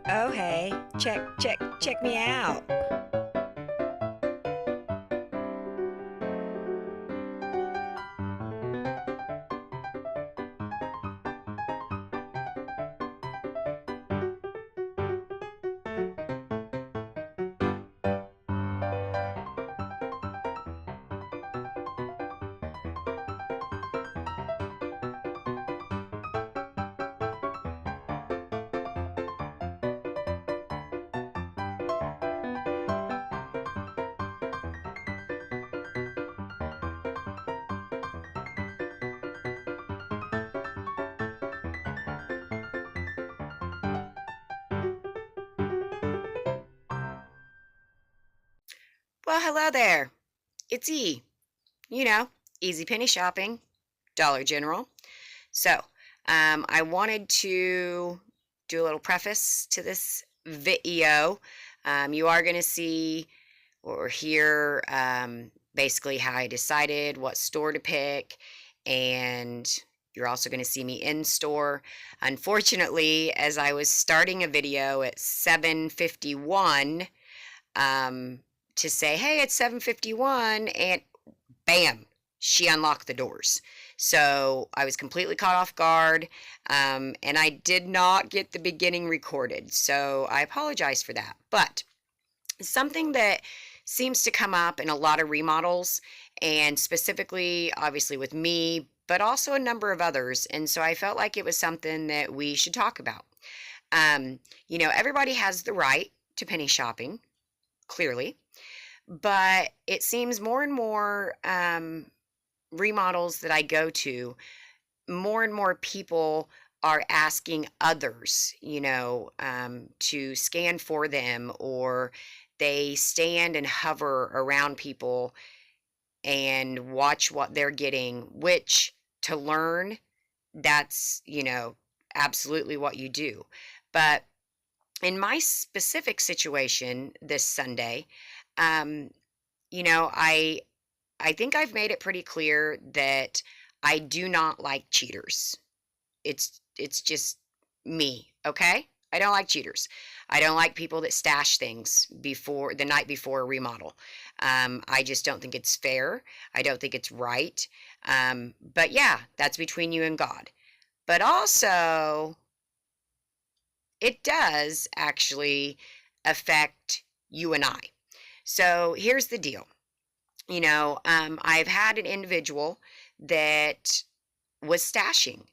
Oh, hey, check me out. Well, hello there. It's E. You know, Easy Penny Shopping, Dollar General. So, I wanted to do a little preface to this video. You are going to see or hear basically how I decided what store to pick, and you're also going to see me in store. Unfortunately, as I was starting a video at 7:51, um, to say, "Hey, it's 7:51," and bam, she unlocked the doors. So I was completely caught off guard, and I did not get the beginning recorded. So I apologize for that. But something that seems to come up in a lot of remodels, and specifically, obviously, with me, but also a number of others. And so I felt like it was something that we should talk about. Everybody has the right to penny shopping, clearly, but it seems more and more remodels that I go to, more and more people are asking others, to scan for them, or they stand and hover around people and watch what they're getting, which to learn, that's, absolutely what you do. But in my specific situation this Sunday, um, I think I've made it pretty clear that I do not like cheaters. It's just me, okay? I don't like cheaters. I don't like people that stash things before the night before a remodel. I just don't think it's fair. I don't think it's right. But yeah, that's between you and God. But also, it does actually affect you and I. So here's the deal. I've had an individual that was stashing,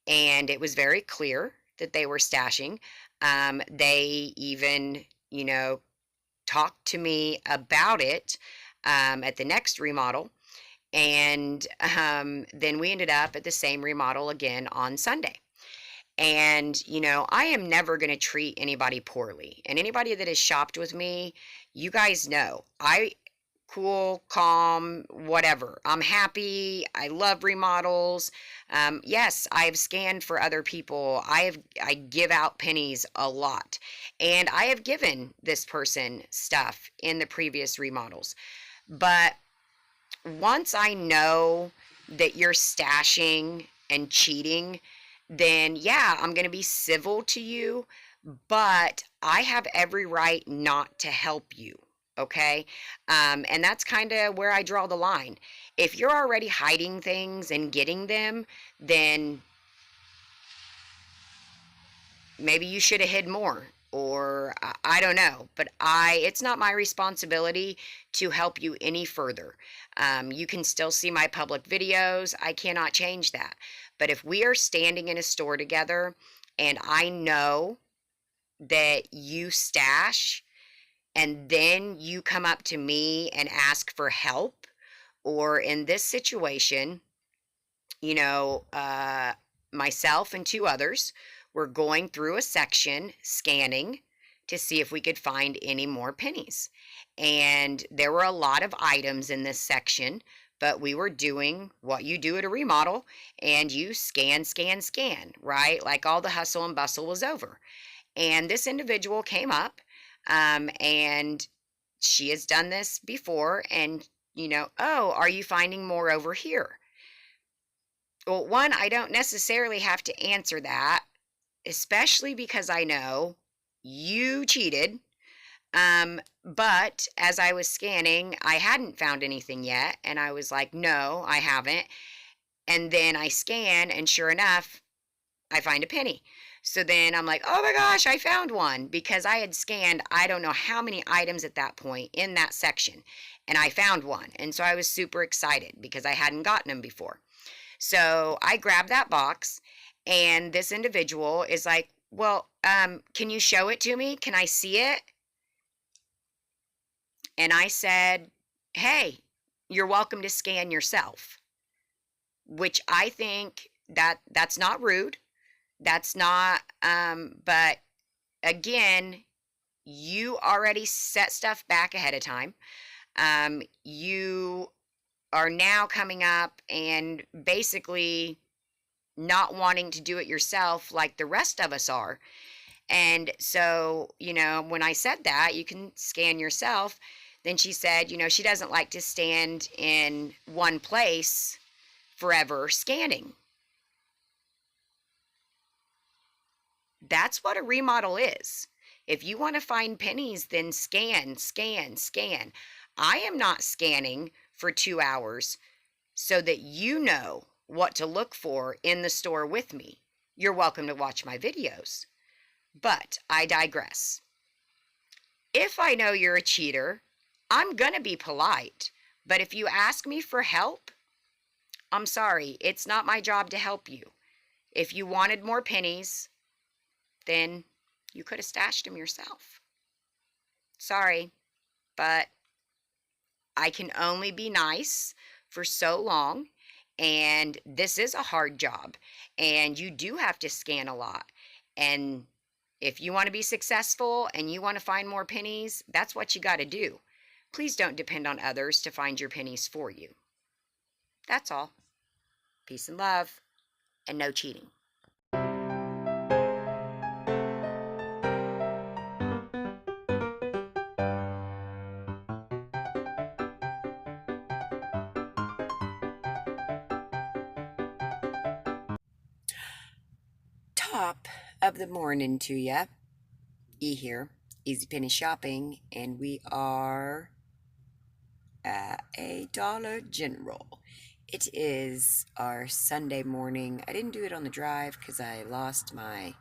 and it was very clear that they were stashing. They even, talked to me about it at the next remodel, and then we ended up at the same remodel again on Sunday. And, I am never going to treat anybody poorly. And anybody that has shopped with me, you guys know, cool, calm, whatever. I'm happy. I love remodels. Yes, I've scanned for other people. I give out pennies a lot, and I have given this person stuff in the previous remodels. But once I know that you're stashing and cheating, then yeah, I'm going to be civil to you, but I have every right not to help you. Okay. And that's kind of where I draw the line. If you're already hiding things and getting them, then maybe you should have hid more, or I don't know, but it's not my responsibility to help you any further. You can still see my public videos. I cannot change that. But if we are standing in a store together and I know that you stash, and then you come up to me and ask for help, or in this situation, you know, uh, myself and two others were going through a section scanning to see if we could find any more pennies. And there were a lot of items in this section, but we were doing what you do at a remodel, and you scan, scan, scan, right? Like all the hustle and bustle was over. And this individual came up, and she has done this before, and, oh, are you finding more over here? Well, one, I don't necessarily have to answer that, especially because I know you cheated. But as I was scanning, I hadn't found anything yet. And I was like, no, I haven't. And then I scan, and sure enough, I find a penny. So then I'm like, oh my gosh, I found one, because I had scanned, I don't know how many items at that point in that section. And I found one. And so I was super excited because I hadn't gotten them before. So I grabbed that box, and this individual is like, well, can you show it to me? Can I see it? And I said, hey, you're welcome to scan yourself, which I think that's not rude. That's not, but again, you already set stuff back ahead of time. You are now coming up and basically not wanting to do it yourself like the rest of us are. And so, when I said that, you can scan yourself, then she said, she doesn't like to stand in one place forever scanning. That's what a remodel is. If you want to find pennies, then scan, scan, scan. I am not scanning for 2 hours so that you know what to look for in the store with me. You're welcome to watch my videos. But I digress. If I know you're a cheater, I'm going to be polite. But if you ask me for help, I'm sorry, it's not my job to help you. If you wanted more pennies, then you could have stashed them yourself. Sorry, but I can only be nice for so long. And this is a hard job. And you do have to scan a lot. And if you want to be successful and you want to find more pennies, that's what you got to do. Please don't depend on others to find your pennies for you. That's all. Peace and love, and no cheating. Top of the morning to ya. E here, Easy Penny Shopping, and we are at a Dollar General. It is our Sunday morning. I didn't do it on the drive because I lost my,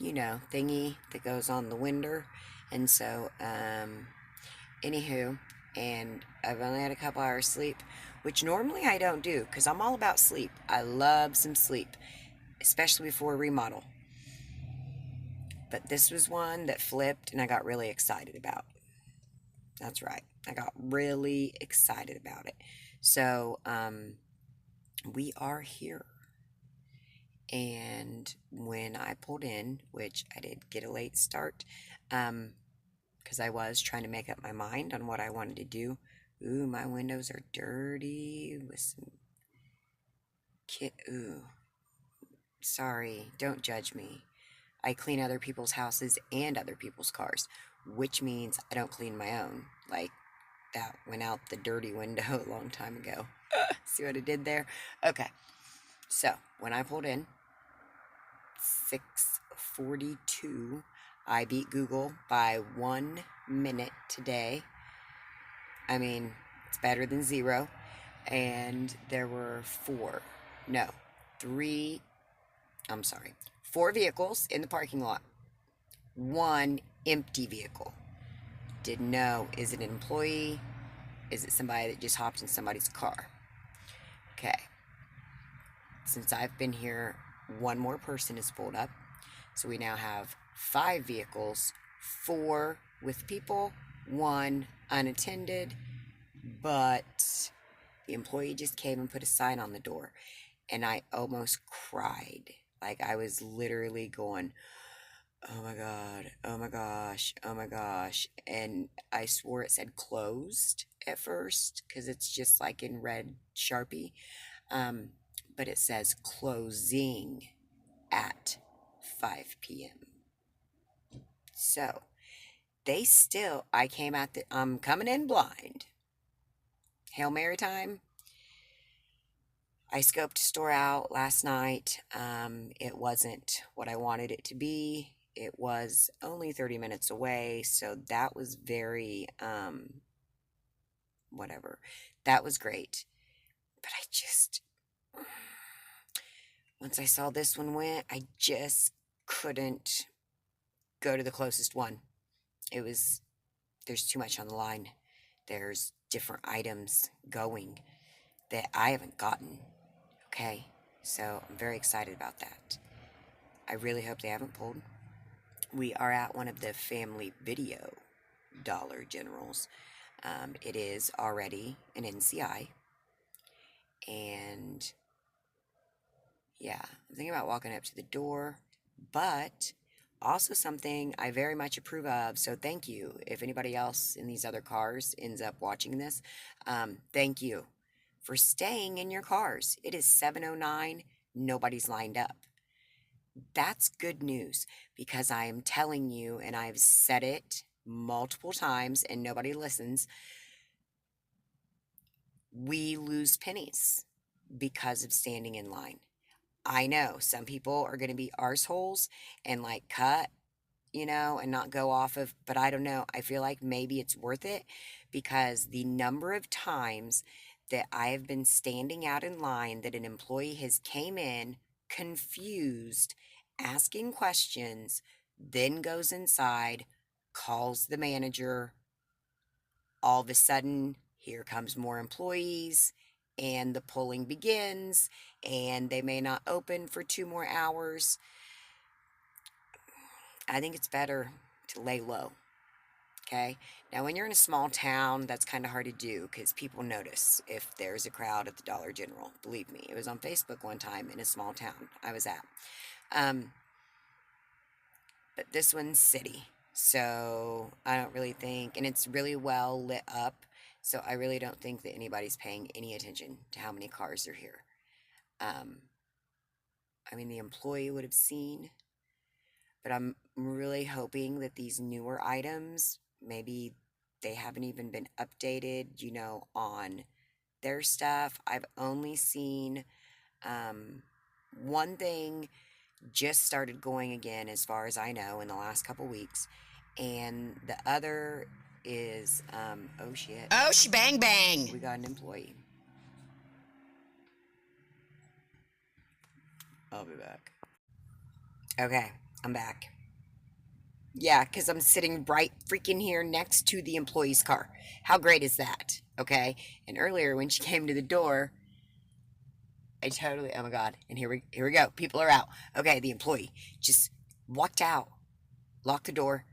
thingy that goes on the winder. And so, anywho, and I've only had a couple hours sleep, which normally I don't do because I'm all about sleep. I love some sleep, especially before a remodel. But this was one that flipped and I got really excited about. That's right. I got really excited about it. So, we are here. And when I pulled in, which I did get a late start, because I was trying to make up my mind on what I wanted to do. Ooh, my windows are dirty with some ooh. Sorry, don't judge me. I clean other people's houses and other people's cars, which means I don't clean my own. Like, that went out the dirty window a long time ago. See what I did there? Okay. So, when I pulled in, 6:42, I beat Google by 1 minute today. I mean, it's better than 0. And there were 4 vehicles in the parking lot. 1 empty vehicle. Didn't know, is it an employee? Is it somebody that just hopped in somebody's car? Okay. Since I've been here, 1 more person is pulled up. So we now have 5 vehicles, 4 with people, 1 unattended, but the employee just came and put a sign on the door, and I almost cried. Like, I was literally going, oh my God, oh my gosh, oh my gosh. And I swore it said closed at first, because it's just like in red Sharpie. But it says closing at 5 p.m. So, I'm coming in blind. Hail Mary time. I scoped a store out last night. It wasn't what I wanted it to be. It was only 30 minutes away, so that was very, whatever. That was great. But I just, once I saw this one went, I just couldn't go to the closest one. There's too much on the line. There's different items going that I haven't gotten. Okay, so I'm very excited about that. I really hope they haven't pulled. We are at one of the family video Dollar Generals. It is already an NCI. And yeah, I'm thinking about walking up to the door, but also something I very much approve of. So thank you. If anybody else in these other cars ends up watching this, thank you for staying in your cars. It is 7:09. Nobody's lined up. That's good news, because I am telling you, and I've said it multiple times and nobody listens, we lose pennies because of standing in line. I know some people are going to be arseholes and like cut, and not go off of, but I don't know. I feel like maybe it's worth it, because the number of times that I have been standing out in line that an employee has came in confused, asking questions, then goes inside, calls the manager. All of a sudden, here comes more employees, and the pulling begins, and they may not open for 2 more hours. I think it's better to lay low. Okay? Now, when you're in a small town, that's kind of hard to do, because people notice if there's a crowd at the Dollar General. Believe me, it was on Facebook one time in a small town I was at. But this one's city, so I don't really think, and it's really well lit up, so I really don't think that anybody's paying any attention to how many cars are here. I mean, the employee would have seen, but I'm really hoping that these newer items, maybe they haven't even been updated, on their stuff. I've only seen one thing just started going again, as far as I know, in the last couple weeks, and the other is, oh shit. Oh, bang bang. We got an employee. I'll be back. Okay, I'm back. Yeah, because I'm sitting right freaking here next to the employee's car. How great is that? Okay, and earlier when she came to the door, oh my god, and here we go. People are out. Okay, the employee just walked out, locked the door,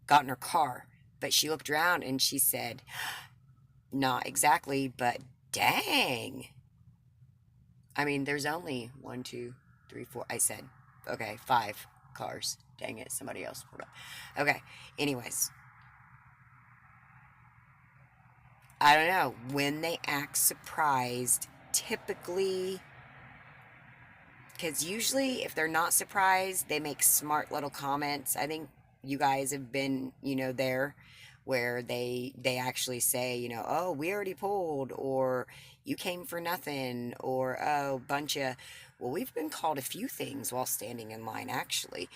got in her car, but she looked around and she said, not exactly, but dang. I mean, there's only 1, 2, 3, 4. I said, okay, 5 cars. Dang it, somebody else pulled up. Okay, anyways. I don't know. When they act surprised, typically, because usually if they're not surprised, they make smart little comments. I think you guys have been, there, where they actually say, oh, we already pulled, or you came for nothing, or oh, bunch of, well, we've been called a few things while standing in line, actually.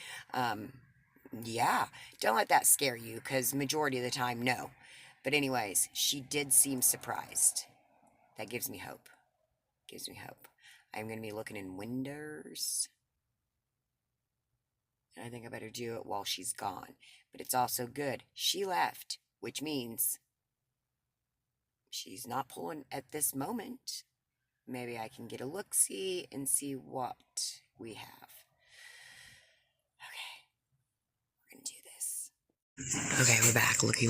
Yeah, don't let that scare you, because majority of the time, no. But anyways, she did seem surprised. That gives me hope. Gives me hope. I'm going to be looking in windows. And I think I better do it while she's gone. But it's also good. She left, which means she's not pulling at this moment. Maybe I can get a look-see and see what we have. Okay. We're going to do this. Okay, we're back. Looky.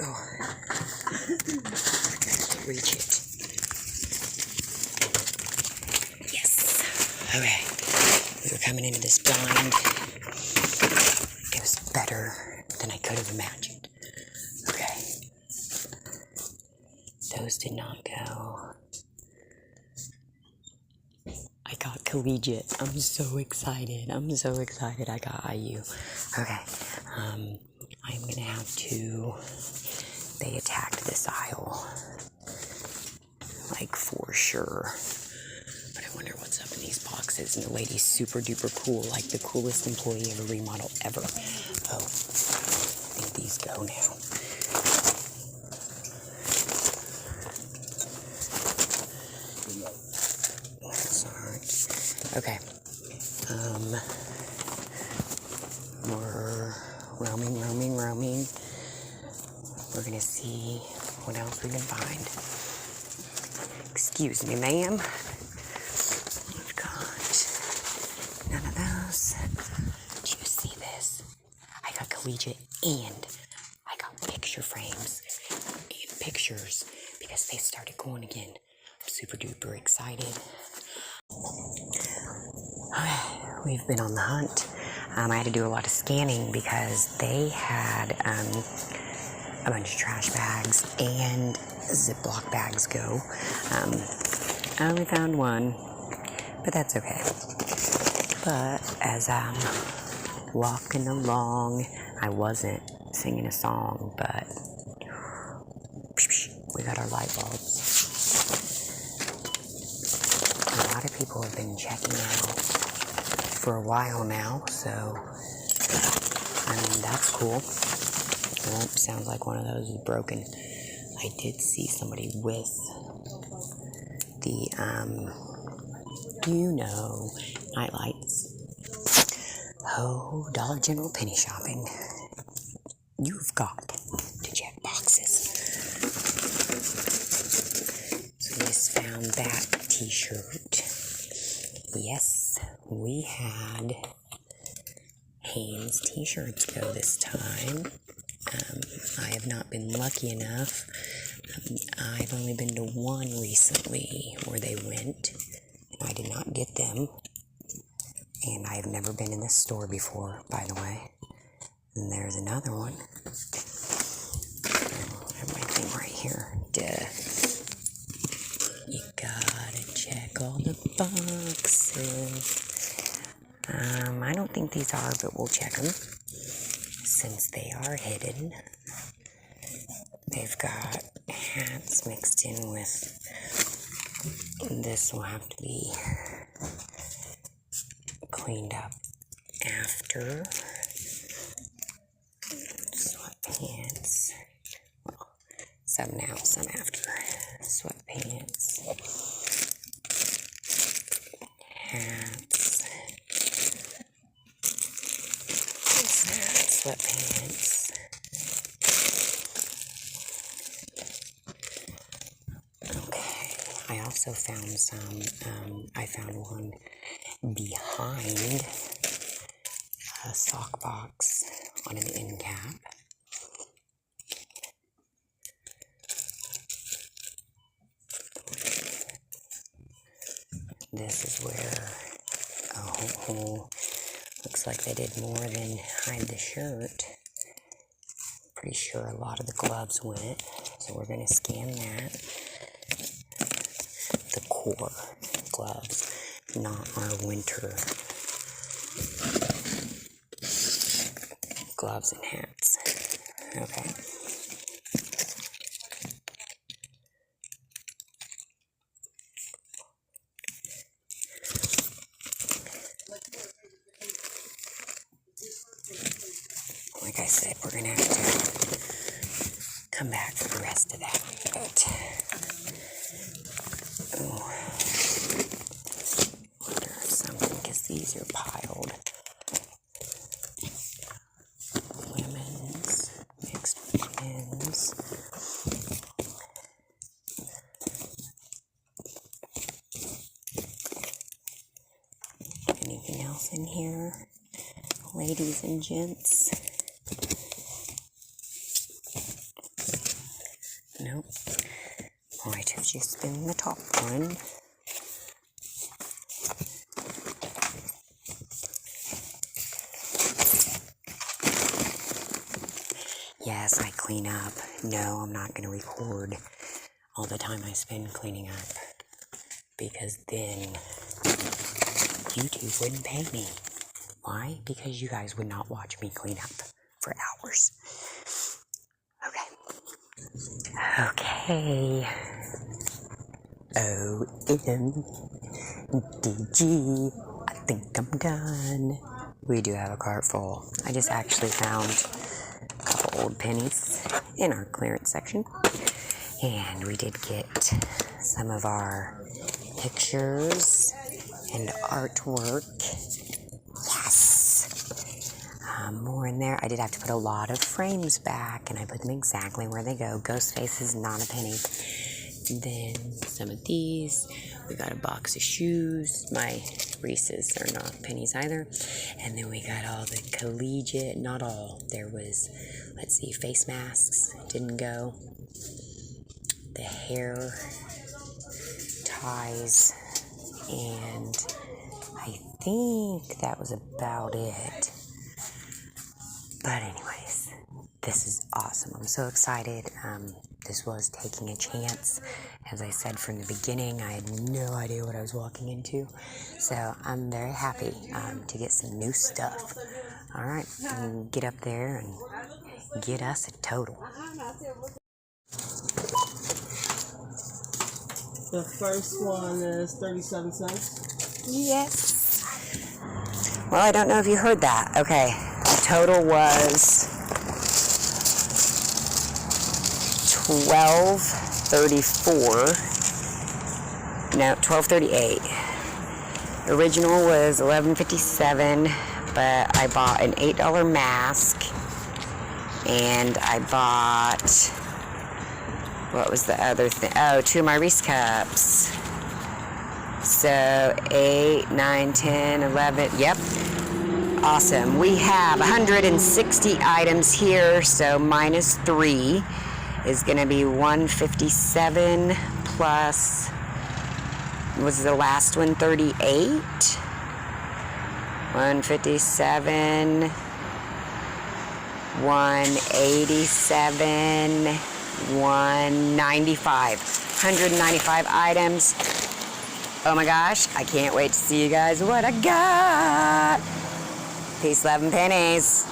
Oh. I can't reach it. Yes. Okay. We were coming into this blind. It was better than I could have imagined. Okay. Those did not go. I got collegiate. I'm so excited. I got IU. Okay. I'm gonna have to. They attacked this aisle. Like, for sure. But I wonder what's up in these boxes, and the lady's super duper cool, like the coolest employee of a remodel ever. Oh, I think these go now. That's alright. Okay. We're roaming. We're gonna see what else we can find. Excuse me, ma'am. We've got none of those. Do you see this? I got collegiate and I got picture frames and pictures because they started going again. I'm super duper excited. We've been on the hunt. I had to do a lot of scanning because they had a bunch of trash bags and Ziploc bags go. I only found one, but that's okay. But as I'm walking along, I wasn't singing a song, but we got our light bulbs. A lot of people have been checking out for a while now, so that's cool. Oh, sounds like one of those is broken. I did see somebody with the, night lights. Oh, Dollar General penny shopping. You've got to check boxes. So we just found that t-shirt. Yes, we had Hanes t-shirts go this time. I have not been lucky enough. I've only been to one recently where they went. I did not get them. And I have never been in this store before, by the way. And there's another one. I have my thing right here. Duh. You gotta check all the boxes. I don't think these are, but we'll check them. Since they are hidden. They've got hats mixed in with, this will have to be cleaned up after. Sweatpants. Well, some now, some after. Sweatpants. Hats. Sweatpants. Okay, I also found some, I found one behind a sock box on an end cap. This is where, looks like they did more than hide the shirt. Pretty sure a lot of the gloves went, so we're going to scan that. The core gloves, not our winter gloves and hats. Okay. Like I said, we're going to have to come back for the rest of that. But, wonder if something, because these are piled. Women's, mixed with men's. Anything else in here? Ladies and gents? Nope. Might have just been the top one. Yes, I clean up. No, I'm not going to record all the time I spend cleaning up. Because then YouTube wouldn't pay me. Why? Because you guys would not watch me clean up for hours. Okay. OM. DG, I think I'm done. We do have a cart full. I just actually found a couple old pennies in our clearance section. And we did get some of our pictures and artwork. Yes! More in there. I did have to put a lot of frames back, and I put them exactly where they go. Ghost face is not a penny. And then some of these. We got a box of shoes. My Reese's are not pennies either. And then we got all the collegiate, not all. There was, let's see, face masks. Didn't go. The hair ties. And I think that was about it. But anyways, this is awesome. I'm so excited. This was taking a chance. As I said from the beginning, I had no idea what I was walking into. So I'm very happy to get some new stuff. All right, get up there and get us a total. The first one is 37 cents. Yes. Well, I don't know if you heard that. Okay, the total was $12.34. No, $12.38. Original was $11.57, but I bought an $8 mask, and I bought, what was the other thing? Oh, 2 of my Reese cups. So 8, 9, 10, 11, yep. Awesome. We have 160 items here, so minus 3 is going to be 157 plus, was the last one 38? 157, 187, 195. 195 items. Oh my gosh, I can't wait to see you guys what I got. Peace, love, and pennies.